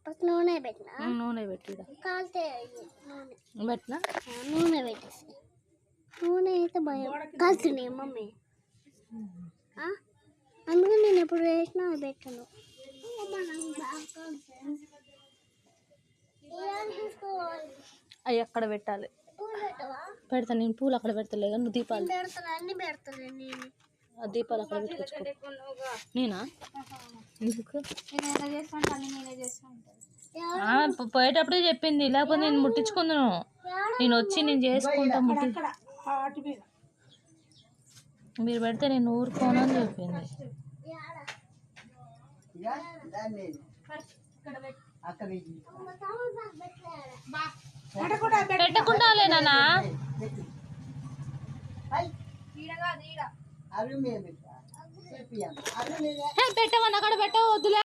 first నూనె పెట్టినా నూనె పెట్టి కాలితే నూనె పెట్టినా నూనె పెట్టేసి నూనె అయితే భయం కాలుతున్నాయి మమ్మీ అందుకని నేను ఎప్పుడు వేసినా పెట్టను అవి అక్కడ పెట్టాలి పెడతా నేను పూలు అక్కడ పెడతలే కానీ నువ్వు దీపాలు అన్ని పెడతాను నేను ఆ దీపాలు అక్కడ పెట్టుకోవచ్చు నేనా ఎందుకు పోయేటప్పుడే చెప్పింది లేకపోతే నేను ముట్టించుకుందును నేను వచ్చి నేను చేసుకుంటా మీరు పెడితే నేను ఊరుకోను అని చెప్పింది పెట్టకుండాలే నాన్న పెట్టమని అక్కడ పెట్టవద్దులే